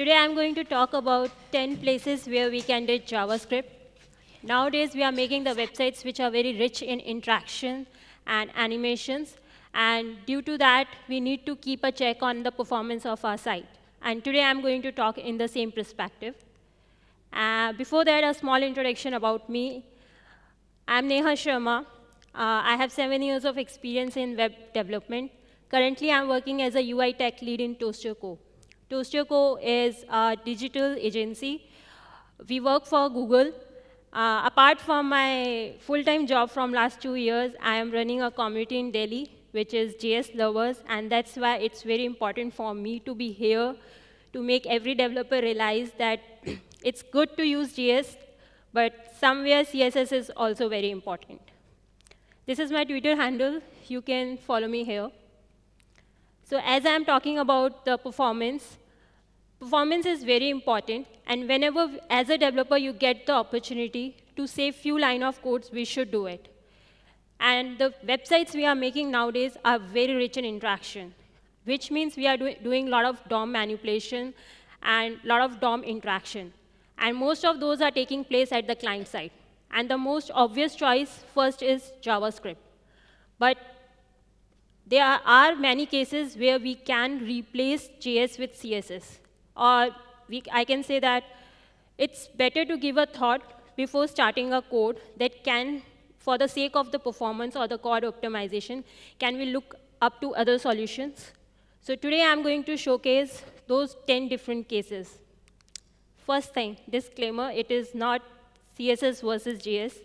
Today I'm going to talk about 10 places where we can do JavaScript. Nowadays, we are making the websites which are very rich in interaction and animations. And due to that, we need to keep a check on the performance of our site. And today, I'm going to talk in the same perspective. Before that, a small introduction about me. I'm Neha Sharma. I have 7 years of experience in web development. Currently, I'm working as a UI tech lead in ToasterCo. ToasterCo is a digital agency. We work for Google. Apart from my full-time job from last 2 years, I am running a community in Delhi, which is JS Lovers, and that's why it's very important for me to be here to make every developer realize that it's good to use JS, but somewhere CSS is also very important. This is my Twitter handle. You can follow me here. So as I'm talking about the performance is very important. And whenever, as a developer, you get the opportunity to save few lines of codes, we should do it. And the websites we are making nowadays are very rich in interaction, which means we are doing a lot of DOM manipulation and a lot of DOM interaction. And most of those are taking place at the client side. And the most obvious choice first is JavaScript. But there are many cases where we can replace JS with CSS. Or I can say that it's better to give a thought before starting a code that can, for the sake of the performance or the code optimization, can we look up to other solutions? So today I'm going to showcase those 10 different cases. First thing, disclaimer, it is not CSS versus JS.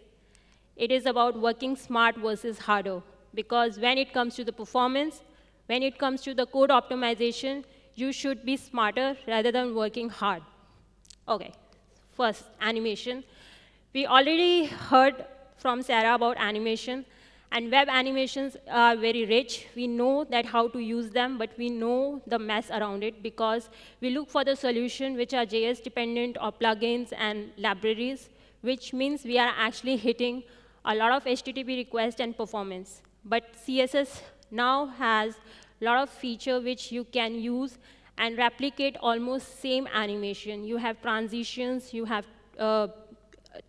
It is about working smart versus harder. Because when it comes to the performance, when it comes to the code optimization, you should be smarter rather than working hard. OK, first, animation. We already heard from Sarah about animation. And web animations are very rich. We know that how to use them, but we know the mess around it because we look for the solution which are JS-dependent or plugins and libraries, which means we are actually hitting a lot of HTTP requests and performance. But CSS now has a lot of feature which you can use and replicate almost same animation. You have transitions, you have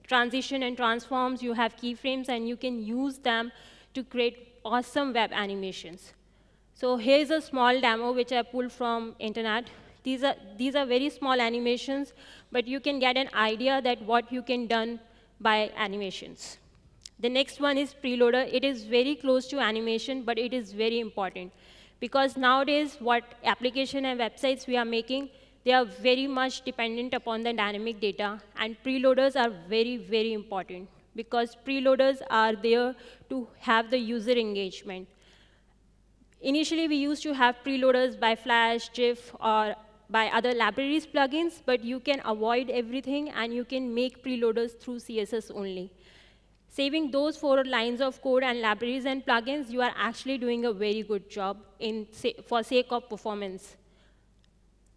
transition and transforms, you have keyframes, and you can use them to create awesome web animations. So here's a small demo which I pulled from internet. These are very small animations, but you can get an idea that what you can done by animations. The next one is preloader. It is very close to animation, but it is very important. Because nowadays, what application and websites we are making, they are very much dependent upon the dynamic data. And preloaders are very, very important. Because preloaders are there to have the user engagement. Initially, we used to have preloaders by Flash, GIF, or by other libraries plugins. But you can avoid everything, and you can make preloaders through CSS only. Saving those 4 lines of code and libraries and plugins, you are actually doing a very good job for sake of performance.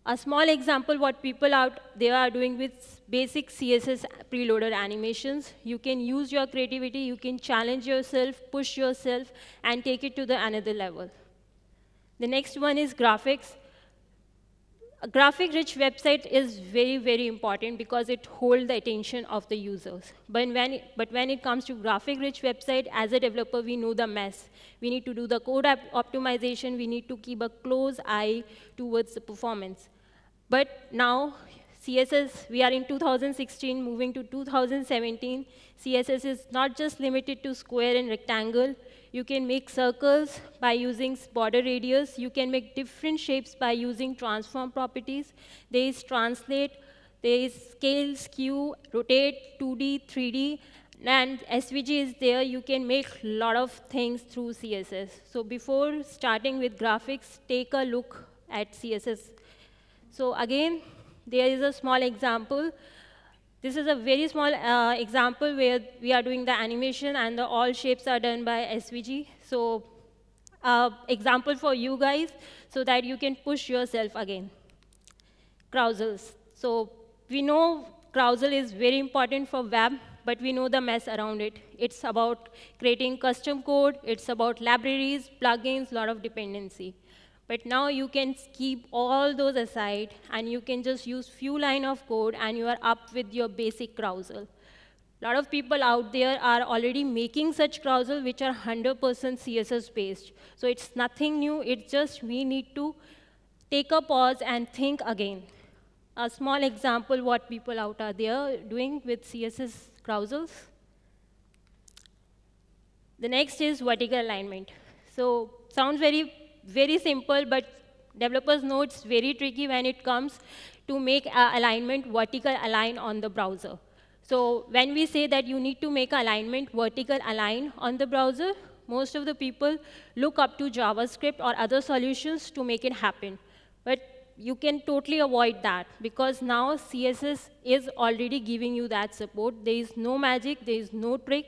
A small example, what people out there are doing with basic CSS preloader animations, you can use your creativity, you can challenge yourself, push yourself, and take it to the another level. The next one is graphics. A graphic-rich website is very, very important because it holds the attention of the users. But when it comes to graphic-rich website, as a developer, we know the mess. We need to do the code optimization. We need to keep a close eye towards the performance. But now, CSS, we are in 2016, moving to 2017. CSS is not just limited to square and rectangle. You can make circles by using border radius. You can make different shapes by using transform properties. There is translate, there is scale, skew, rotate, 2D, 3D, and SVG is there. You can make a lot of things through CSS. So before starting with graphics, take a look at CSS. So again, there is a small example. This is a very small example where we are doing the animation, and all shapes are done by SVG. So example for you guys, so that you can push yourself again. Carousels. So we know carousel is very important for web, but we know the mess around it. It's about creating custom code. It's about libraries, plugins, a lot of dependency. But now you can keep all those aside, and you can just use few line of code, and you are up with your basic carousel. A lot of people out there are already making such carousel which are 100% CSS based. So it's nothing new, it's just we need to take a pause and think again. A small example what people out are there doing with CSS carousels. The next is vertical alignment. So sounds very simple, but developers know it's very tricky when it comes to make alignment vertical align on the browser. So when we say that you need to make alignment vertical align on the browser, most of the people look up to JavaScript or other solutions to make it happen. But you can totally avoid that, because now CSS is already giving you that support. There is no magic, there is no trick.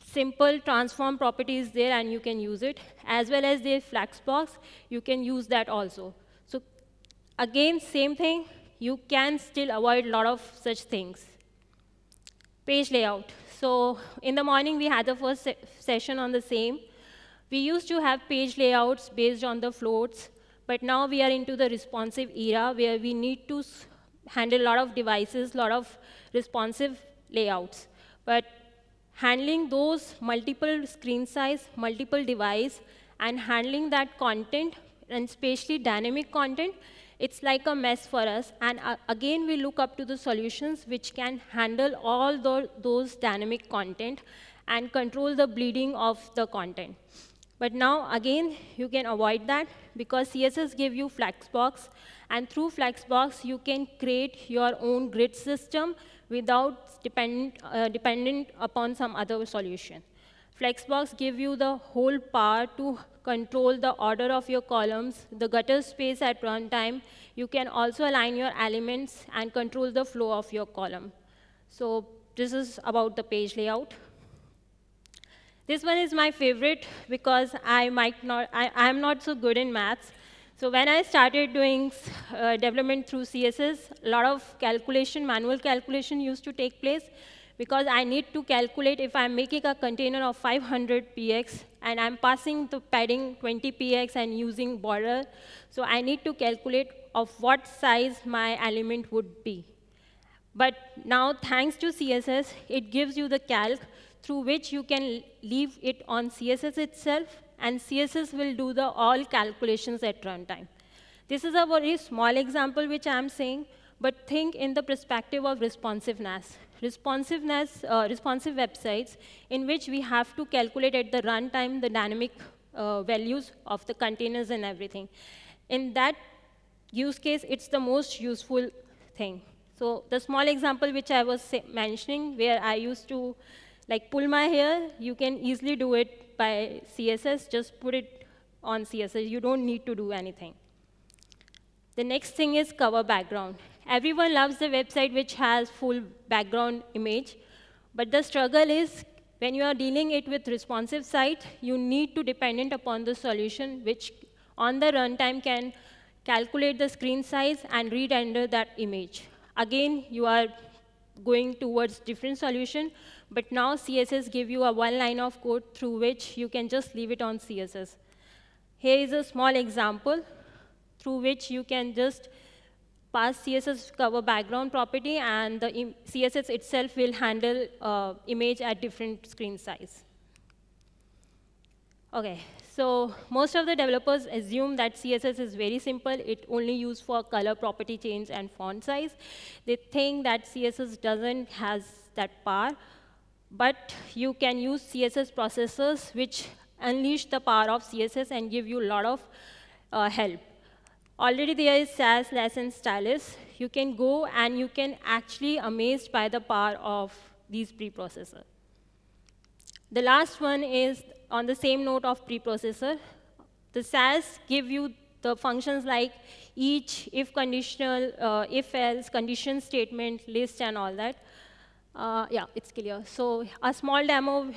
Simple transform property is there, and you can use it. As well as the Flexbox, you can use that also. So again, same thing, you can still avoid a lot of such things. Page layout. So in the morning, we had the first session on the same. We used to have page layouts based on the floats, but now we are into the responsive era where we need to handle a lot of devices, a lot of responsive layouts. But handling those multiple screen size, multiple device, and handling that content, and especially dynamic content, it's like a mess for us. And again, we look up to the solutions which can handle all those dynamic content and control the bleeding of the content. But now, again, you can avoid that, because CSS give you Flexbox, and through Flexbox, you can create your own grid system without dependent upon some other solution. Flexbox give you the whole power to control the order of your columns, the gutter space at runtime. You can also align your elements and control the flow of your column. So this is about the page layout. This one is my favorite, because I'm not so good in maths. So when I started doing development through CSS, a lot of calculation, manual calculation used to take place, because I need to calculate if I'm making a container of 500 px, and I'm passing the padding 20 px and using border. So I need to calculate of what size my element would be. But now, thanks to CSS, it gives you the calc through which you can leave it on CSS itself, and CSS will do the all calculations at runtime. This is a very small example which I'm saying, but think in the perspective of responsiveness. Responsive websites in which we have to calculate at the runtime the dynamic values of the containers and everything. In that use case, it's the most useful thing. So the small example which I was mentioning, where I used to pull my hair, you can easily do it by CSS. Just put it on CSS. You don't need to do anything. The next thing is cover background. Everyone loves the website which has full background image. But the struggle is, when you are dealing it with responsive site, you need to dependent upon the solution which on the runtime can calculate the screen size and re-render that image. Again, you are going towards different solution, but now CSS give you a one line of code through which you can just leave it on CSS. Here is a small example through which you can just pass CSS cover background property, and the CSS itself will handle image at different screen size. OK, so most of the developers assume that CSS is very simple. It only used for color property change and font size. They think that CSS doesn't has that power. But you can use CSS processors which unleash the power of CSS and give you a lot of help. Already there is Sass, Less, and Stylus. You can go and you can actually amazed by the power of these preprocessors. The last one is on the same note of preprocessor. The Sass give you the functions like each, if conditional, if else, condition statement, list, and all that. Yeah, it's clear. So a small demo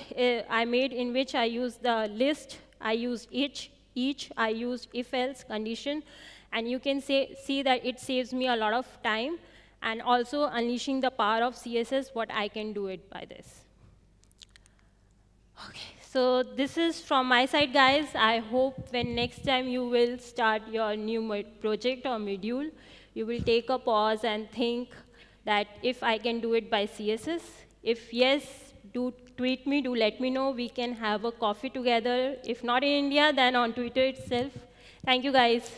I made in which I used the list, I used each, I used if else, condition. And you can see that it saves me a lot of time, and also unleashing the power of CSS, what I can do it by this. OK, So this is from my side, guys. I hope when next time you will start your new project or module, you will take a pause and think that if I can do it by CSS. If yes, do tweet me, do let me know. We can have a coffee together. If not in India, then on Twitter itself. Thank you, guys.